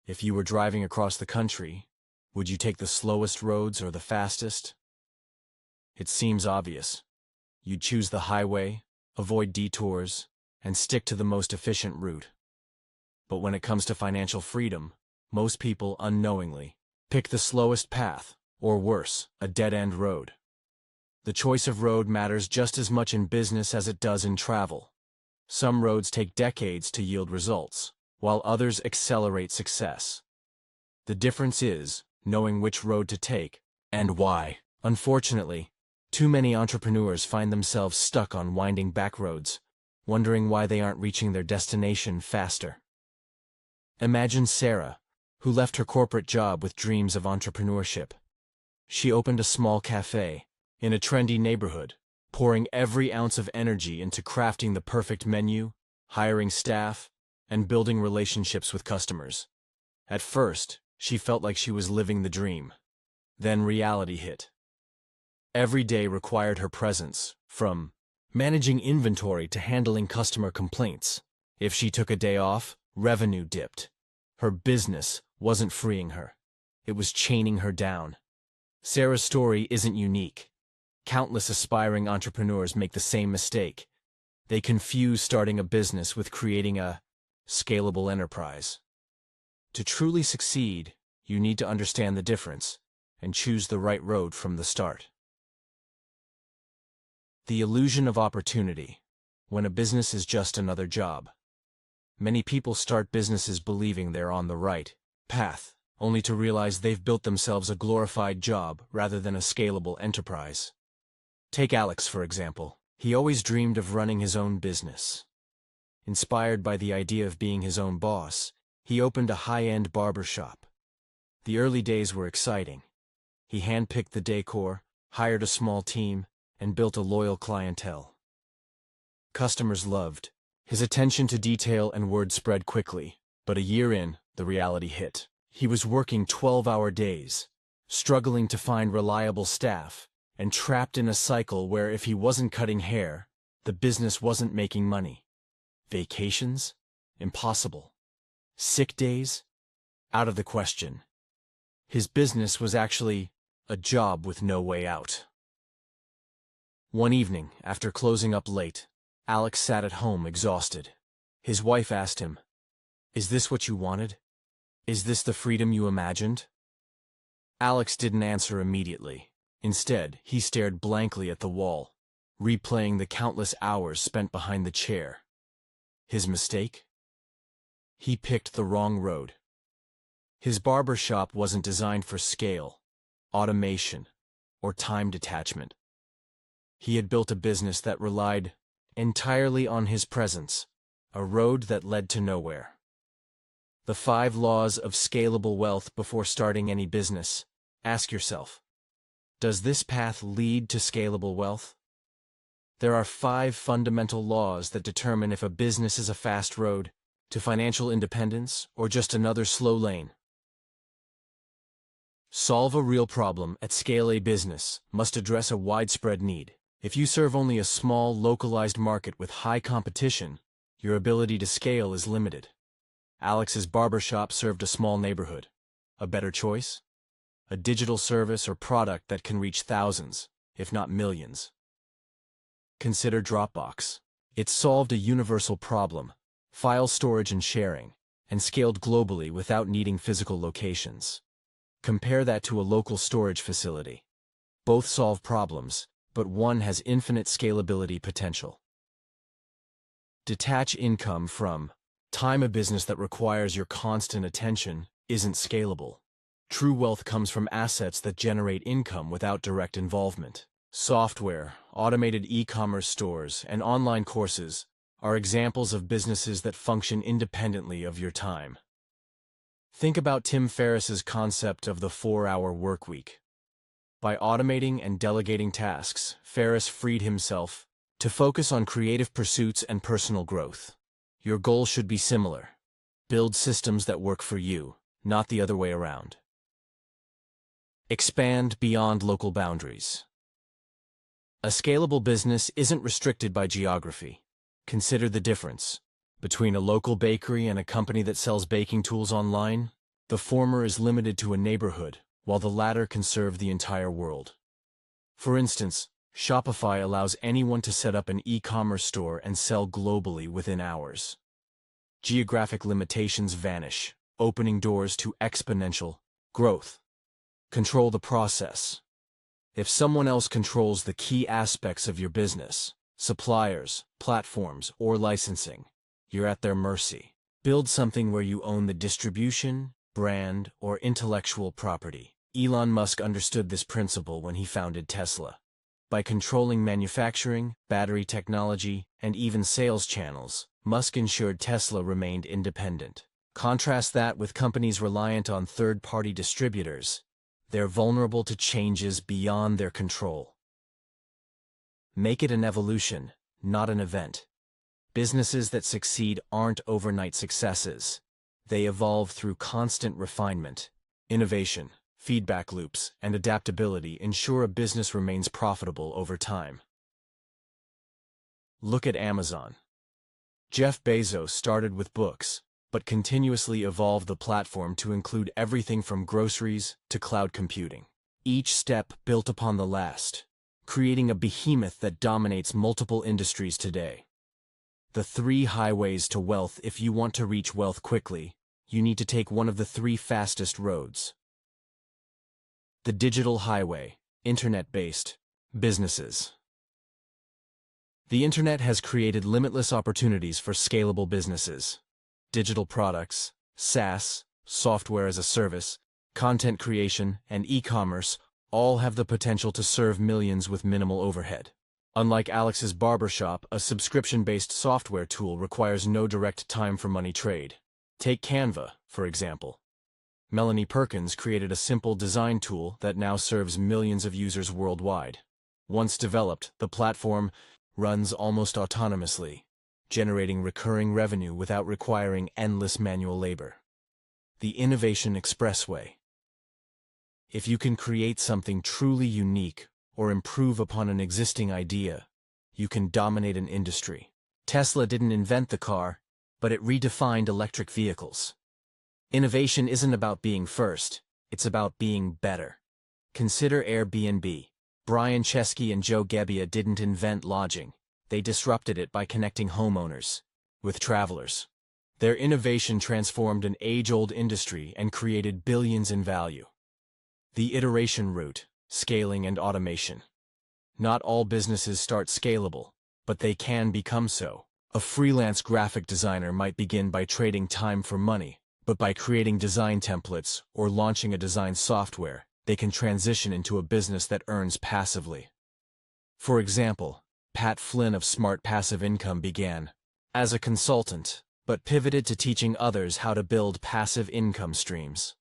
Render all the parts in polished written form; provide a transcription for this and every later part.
If you were driving across the country, would you take the slowest roads or the fastest? It seems obvious. You'd choose the highway, avoid detours, and stick to the most efficient route. But when it comes to financial freedom, most people unknowingly pick the slowest path, or worse, a dead-end road. The choice of road matters just as much in business as it does in travel. Some roads take decades to yield results, while others accelerate success. The difference is knowing which road to take and why. Unfortunately, too many entrepreneurs find themselves stuck on winding back roads, wondering why they aren't reaching their destination faster. Imagine Sarah, who left her corporate job with dreams of entrepreneurship. She opened a small cafe in a trendy neighborhood, pouring every ounce of energy into crafting the perfect menu, hiring staff, and building relationships with customers. At first, she felt like she was living the dream. Then reality hit. Every day required her presence, from managing inventory to handling customer complaints. If she took a day off, revenue dipped. Her business wasn't freeing her. It was chaining her down. Sarah's story isn't unique. Countless aspiring entrepreneurs make the same mistake. They confuse starting a business with creating a scalable enterprise. To truly succeed, you need to understand the difference and choose the right road from the start. The illusion of opportunity, when a business is just another job. Many people start businesses believing they're on the right path, only to realize they've built themselves a glorified job rather than a scalable enterprise. Take Alex, for example. He always dreamed of running his own business. Inspired by the idea of being his own boss, he opened a high-end barber shop. The early days were exciting. He handpicked the decor, hired a small team, and built a loyal clientele. Customers loved his attention to detail, and word spread quickly. But a year in, the reality hit. He was working 12-hour days, struggling to find reliable staff, and trapped in a cycle where if he wasn't cutting hair, the business wasn't making money. Vacations? Impossible. Sick days? Out of the question. His business was actually a job with no way out. One evening, after closing up late, Alex sat at home exhausted. His wife asked him, "Is this what you wanted? Is this the freedom you imagined?" Alex didn't answer immediately. Instead, he stared blankly at the wall, replaying the countless hours spent behind the chair. His mistake? He picked the wrong road. His barber shop wasn't designed for scale, automation, or time detachment. He had built a business that relied entirely on his presence, a road that led to nowhere. The 5 laws of scalable wealth before starting any business. Ask yourself, does this path lead to scalable wealth? There are 5 fundamental laws that determine if a business is a fast road to financial independence or just another slow lane. Solve a real problem at scale. A business must address a widespread need. If you serve only a small, localized market with high competition, your ability to scale is limited. Alex's barbershop served a small neighborhood. A better choice? A digital service or product that can reach thousands, if not millions. Consider Dropbox. It solved a universal problem, file storage and sharing, and scaled globally without needing physical locations. Compare that to a local storage facility. Both solve problems, but one has infinite scalability potential. Detach income from time. A business that requires your constant attention isn't scalable. True wealth comes from assets that generate income without direct involvement. Software, automated e-commerce stores, and online courses are examples of businesses that function independently of your time. Think about Tim Ferriss's concept of the 4-hour workweek. By automating and delegating tasks, Ferriss freed himself to focus on creative pursuits and personal growth. Your goal should be similar. Build systems that work for you, not the other way around. Expand beyond local boundaries. A scalable business isn't restricted by geography. Consider the difference between a local bakery and a company that sells baking tools online. The former is limited to a neighborhood, while the latter can serve the entire world. For instance, Shopify allows anyone to set up an e-commerce store and sell globally within hours. Geographic limitations vanish, opening doors to exponential growth. Control the process. If someone else controls the key aspects of your business, suppliers, platforms, or licensing, you're at their mercy. Build something where you own the distribution, brand, or intellectual property. Elon Musk understood this principle when he founded Tesla. By controlling manufacturing, battery technology, and even sales channels, Musk ensured Tesla remained independent. Contrast that with companies reliant on third-party distributors. They're vulnerable to changes beyond their control. Make it an evolution, not an event. Businesses that succeed aren't overnight successes. They evolve through constant refinement. Innovation, feedback loops, and adaptability ensure a business remains profitable over time. Look at Amazon. Jeff Bezos started with books, but continuously evolved the platform to include everything from groceries to cloud computing. Each step built upon the last, creating a behemoth that dominates multiple industries today. The 3 highways to wealth. If you want to reach wealth quickly, you need to take one of the 3 fastest roads. The digital highway, internet-based businesses. The internet has created limitless opportunities for scalable businesses. Digital products, SaaS, software as a service, content creation, and e-commerce all have the potential to serve millions with minimal overhead. Unlike Alex's Barbershop, a subscription-based software tool requires no direct time-for-money trade. Take Canva, for example. Melanie Perkins created a simple design tool that now serves millions of users worldwide. Once developed, the platform runs almost autonomously, generating recurring revenue without requiring endless manual labor. The Innovation Expressway. If you can create something truly unique or improve upon an existing idea, you can dominate an industry. Tesla didn't invent the car, but it redefined electric vehicles. Innovation isn't about being first, it's about being better. Consider Airbnb. Brian Chesky and Joe Gebbia didn't invent lodging. They disrupted it by connecting homeowners with travelers. Their innovation transformed an age-old industry and created billions in value. The iteration route, scaling and automation. Not all businesses start scalable, but they can become so. A freelance graphic designer might begin by trading time for money, but by creating design templates or launching a design software, they can transition into a business that earns passively. For example, Pat Flynn of Smart Passive Income began as a consultant, but pivoted to teaching others how to build passive income streams.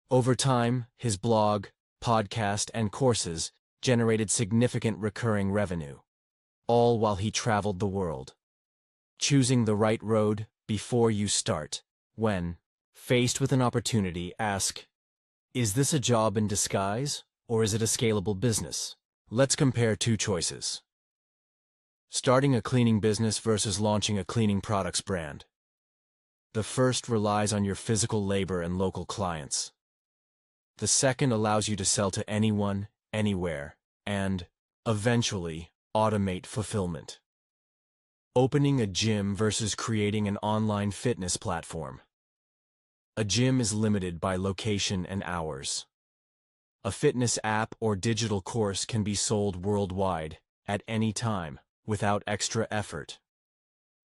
Over time, his blog, podcast, and courses generated significant recurring revenue, all while he traveled the world. Choosing the right road before you start. When faced with an opportunity, ask, is this a job in disguise, or is it a scalable business? Let's compare 2 choices. Starting a cleaning business versus launching a cleaning products brand. The first relies on your physical labor and local clients. The second allows you to sell to anyone, anywhere, and, eventually, automate fulfillment. Opening a gym versus creating an online fitness platform. A gym is limited by location and hours. A fitness app or digital course can be sold worldwide, at any time, without extra effort.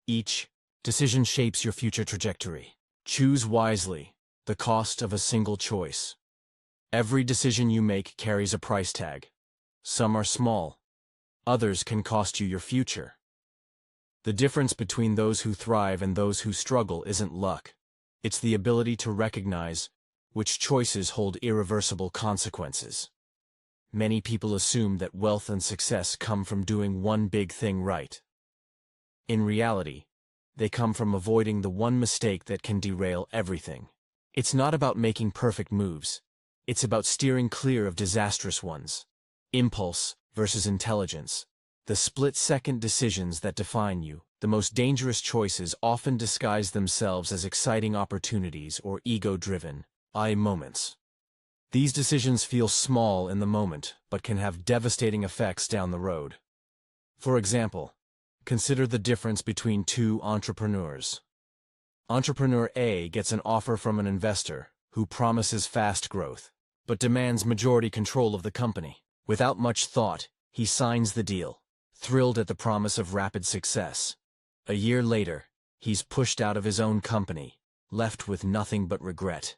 Each decision shapes your future trajectory. Choose wisely, the cost of a single choice. Every decision you make carries a price tag. Some are small. Others can cost you your future. The difference between those who thrive and those who struggle isn't luck. It's the ability to recognize which choices hold irreversible consequences. Many people assume that wealth and success come from doing one big thing right. In reality, they come from avoiding the one mistake that can derail everything. It's not about making perfect moves. It's about steering clear of disastrous ones. Impulse versus intelligence. The split-second decisions that define you. The most dangerous choices often disguise themselves as exciting opportunities or ego-driven, I moments. These decisions feel small in the moment, but can have devastating effects down the road. For example, consider the difference between two entrepreneurs. Entrepreneur A gets an offer from an investor who promises fast growth, but demands majority control of the company. Without much thought, he signs the deal, thrilled at the promise of rapid success. A year later, he's pushed out of his own company, left with nothing but regret.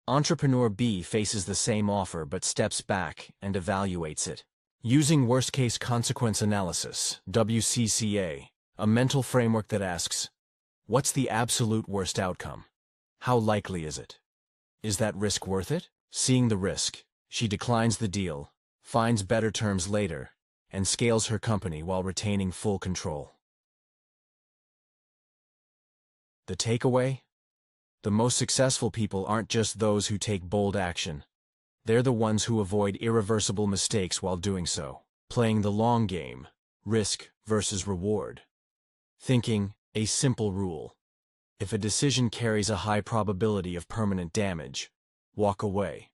Entrepreneur B faces the same offer but steps back and evaluates it. Using worst-case consequence analysis, WCCA, a mental framework that asks, what's the absolute worst outcome? How likely is it? Is that risk worth it? Seeing the risk, she declines the deal, finds better terms later, and scales her company while retaining full control. The takeaway? The most successful people aren't just those who take bold action. They're the ones who avoid irreversible mistakes while doing so, playing the long game, risk versus reward. Thinking, a simple rule. If a decision carries a high probability of permanent damage, walk away.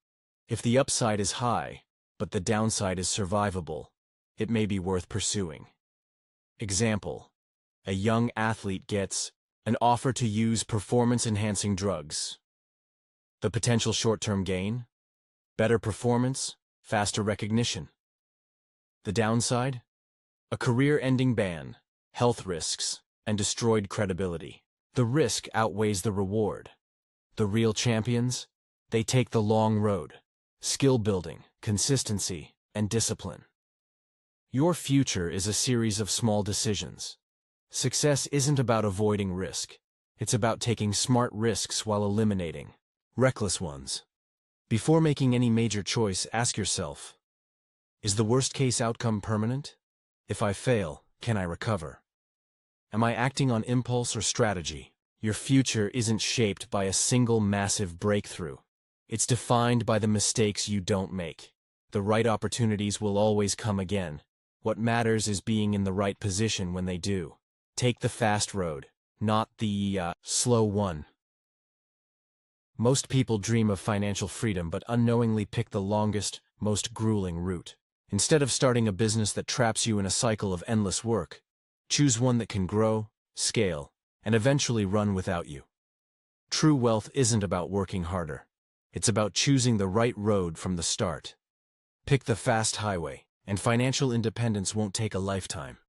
If the upside is high, but the downside is survivable, it may be worth pursuing. Example: a young athlete gets an offer to use performance-enhancing drugs. The potential short-term gain? Better performance, faster recognition. The downside? A career-ending ban, health risks, and destroyed credibility. The risk outweighs the reward. The real champions? They take the long road. Skill building, consistency, and discipline. Your future is a series of small decisions. Success isn't about avoiding risk. It's about taking smart risks while eliminating reckless ones. Before making any major choice, ask yourself, is the worst-case outcome permanent? If I fail, can I recover? Am I acting on impulse or strategy? Your future isn't shaped by a single massive breakthrough. It's defined by the mistakes you don't make. The right opportunities will always come again. What matters is being in the right position when they do. Take the fast road, not the slow one. Most people dream of financial freedom but unknowingly pick the longest, most grueling route. Instead of starting a business that traps you in a cycle of endless work, choose one that can grow, scale, and eventually run without you. True wealth isn't about working harder. It's about choosing the right road from the start. Pick the fast highway, and financial independence won't take a lifetime.